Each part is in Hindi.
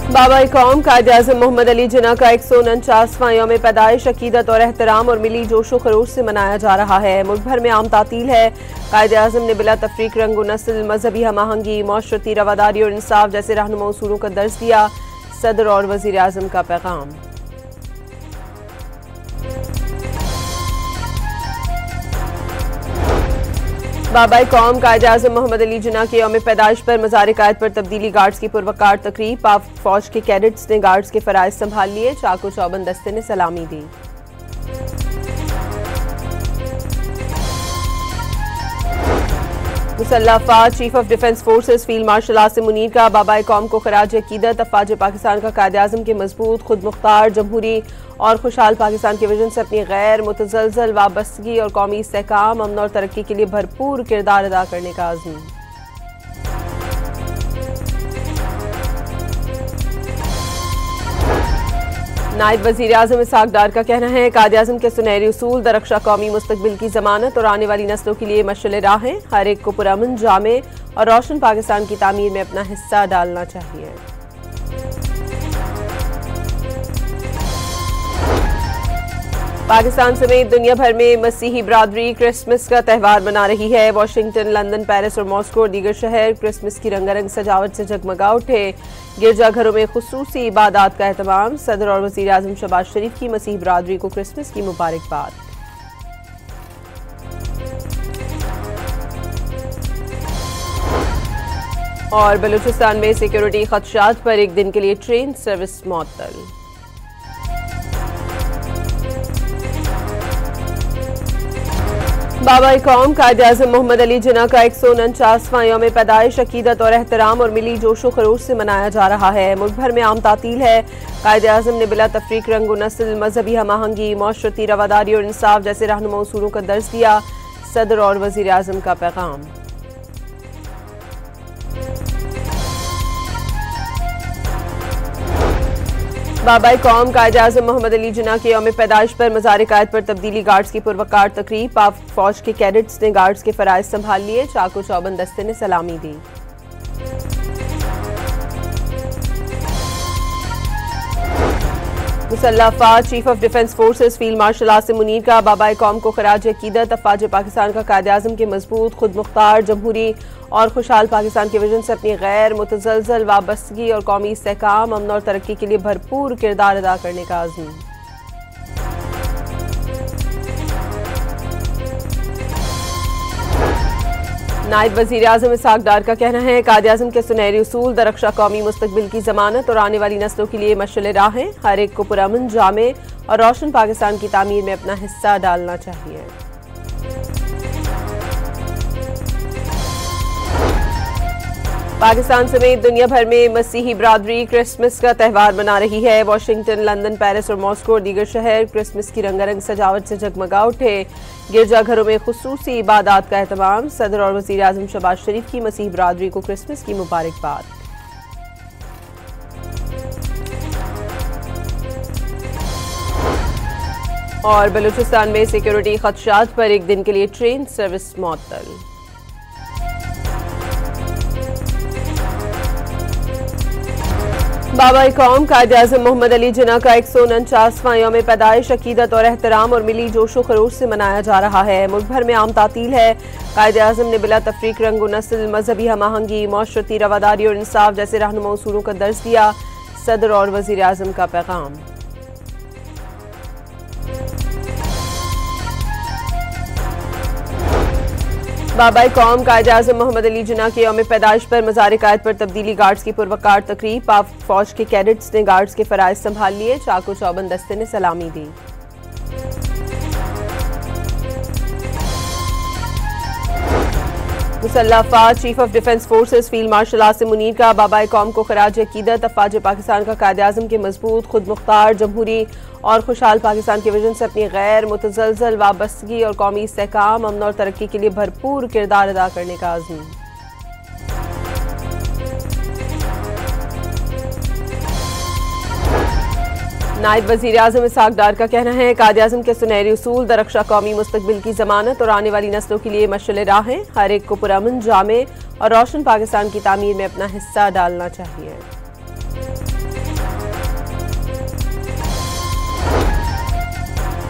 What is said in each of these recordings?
बाबा कौम कायद-ए-आज़म मोहम्मद अली जिन्ना का 149वां यौम पैदाइश अकीदत और एहतराम और मिली जोशो खरोश से मनाया जा रहा है। मुल्क भर में आम तातील है। कायद-ए-आज़म ने बिला तफरीक रंग नस्ल, मजहबी हम-आहंगी, माशरती रवादारी और इंसाफ जैसे रहनुमा उसूलों का दर्ज दिया। सदर और वज़ीर आज़म का पैगाम। बाबा कौम कायद-ए-आज़म मोहम्मद अली जिन्ना के यौम पैदाइश पर मज़ार कायद पर तब्दीली गार्ड्स की पुरवकार तकरीब। पाक फौज के कैडेट्स ने गार्ड्स के फराइज संभाल लिए। चाको चौबंद दस्ते ने सलामी दी। मुसल्लह अफवाज chief of defence forces field marshal Asim Munir का बाबा कौम को खराज अकीदत। अफवाज पाकिस्तान का कायद-ए-आज़म के मजबूत, खुद मुख्तार, जमहूरी और खुशहाल पाकिस्तान के विजन से अपनी गैर मुतज़लज़ल वाबस्तगी और कौमी इस्तेहकाम, अमन और तरक्की के लिए भरपूर किरदार अदा करने का आज़म। नायब वज़ीर आज़म इसहाक डार का कहना है, कायद-ए-आज़म के सुनहरी उसूल दरख्शा कौमी मुस्तकबिल की ज़मानत और आने वाली नस्लों के लिए मशअल राह हैं। हर एक को पुरअमन, जामे और रोशन पाकिस्तान की तामीर में अपना हिस्सा डालना चाहिए। पाकिस्तान समेत दुनिया भर में मसीही बरादरी क्रिसमस का त्यौहार मना रही है। वाशिंगटन, लंदन, पेरिस और मॉस्को और दीगर शहर क्रिसमस की रंगारंग सजावट से जगमगा उठे। गिरजाघरों में खुसूसी इबादत का एहतमाम। सदर और वज़ीर आज़म शहबाज शरीफ की मसीही बरादरी को क्रिसमस की मुबारकबाद। और बलूचिस्तान में सिक्योरिटी खदशात पर एक दिन के लिए ट्रेन सर्विस मुअत्तल। बाबा कौम कायद-ए-आज़म मोहम्मद अली जिन्ना का 149वां यौम पैदाइश अकीदत और एहतराम और मिली जोशो खरोश से मनाया जा रहा है। मुल्क भर में आम तातील है। कायद-ए-आज़म ने बिला तफरीक रंग नस्ल, मजहबी हम-आहंगी, माशरती रवादारी और इंसाफ जैसे रहनुमा उसूलों का दर्ज दिया। सदर और वज़ीर आज़म का पैगाम। बाबा कौम कायद-ए-आज़म मोहम्मद अली जिन्ना के यौम पैदाइश पर मज़ार कायद पर तब्दीली गार्ड्स की पुरवकार तकरीब। पाक फौज के कैडेट्स ने गार्ड्स के फराइज संभाल लिए। चाको चौबंद दस्ते ने सलामी दी। मुसल्लह अफवाज chief of defence forces field marshal Asim Munir का बाबा कौम को खराज अकीदत। अफवाज पाकिस्तान का कायद-ए-आज़म के मजबूत, खुद मुख्तार, जमहूरी और खुशहाल पाकिस्तान के विजन से अपनी गैर मुतज़लज़ल वाबस्तगी और कौमी इस्तेहकाम, अमन और तरक्की के लिए भरपूर किरदार अदा करने का आज़म। नायब वज़ीर आज़म इसहाक डार का कहना है, कायद-ए-आज़म के सुनहरी उसूल दरख्शा कौमी मुस्तकबिल की ज़मानत और आने वाली नस्लों के लिए मशअल राह हैं। हर एक को पुरअमन, जामे और रोशन पाकिस्तान की तामीर में अपना हिस्सा डालना चाहिए। पाकिस्तान समेत दुनिया भर में मसीही बरादरी क्रिसमस का त्यौहार मना रही है। वाशिंगटन, लंदन, पेरिस और मॉस्को और दीगर शहर क्रिसमस की रंगारंग सजावट से जगमगा उठे। गिरजाघरों में खुसूसी इबादत का एहतमाम। सदर और वज़ीर आज़म शहबाज शरीफ की मसीही बरादरी को क्रिसमस की मुबारकबाद। और बलूचिस्तान में सिक्योरिटी खदशात पर एक दिन के लिए ट्रेन सर्विस मुअत्तल। बाबा कौम कायद-ए-आज़म मोहम्मद अली जिन्ना का 149वां यौम पैदाइश अकीदत और एहतराम और मिली जोशो खरोश से मनाया जा रहा है। मुल्क भर में आम तातील है। कायद-ए-आज़म ने बिला तफरीक रंग नस्ल, मजहबी हम-आहंगी, माशरती रवादारी और इंसाफ जैसे रहनुमा उसूलों का दर्ज दिया। सदर और वज़ीर आज़म का पैगाम। बाबा कौम कायद-ए-आज़म मोहम्मद अली जिन्ना के यौम पैदाइश पर मज़ार कायद पर तब्दीली गार्ड्स की पुरवकार तकरीब। पाक फौज के कैडेट्स ने गार्ड्स के फराइज संभाल लिए। चाको चौबंद दस्ते ने सलामी दी। मुसल्लह अफवाज chief of defence forces field marshal Asim Munir का बाबा कौम को खराज अकीदत। अफवाज पाकिस्तान का कायद-ए-आज़म के मजबूत, खुद मुख्तार, जमहूरी और खुशहाल पाकिस्तान के विजन से अपनी गैर मुतज़लज़ल वाबस्तगी और कौमी इस्तेहकाम, अमन और तरक्की के लिए भरपूर किरदार अदा करने का आज़म। नायब वज़ीर आज़म इसहाक डार का कहना है, कायद-ए-आज़म के सुनहरी उसूल दरख्शा कौमी मुस्तकबिल की ज़मानत और आने वाली नस्लों के लिए मशअल राह हैं। हर एक को पुरअमन, जामे और रोशन पाकिस्तान की तामीर में अपना हिस्सा डालना चाहिए।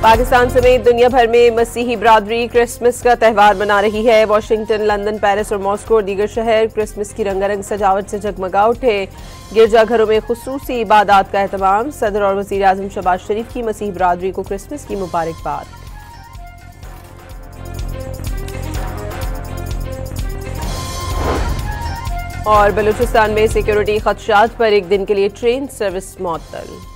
पाकिस्तान समेत दुनिया भर में मसीही बरादरी क्रिसमस का त्यौहार मना रही है। वाशिंगटन, लंदन, पेरिस और मॉस्को और दीगर शहर क्रिसमस की रंगारंग सजावट से जगमगा उठे। गिरजाघरों में खुसूसी इबादत का एहतमाम। सदर और वज़ीर आज़म शहबाज शरीफ की मसीही बरादरी को क्रिसमस की मुबारकबाद। और बलूचिस्तान में सिक्योरिटी खदशात पर एक दिन के लिए ट्रेन सर्विस मुअत्तल।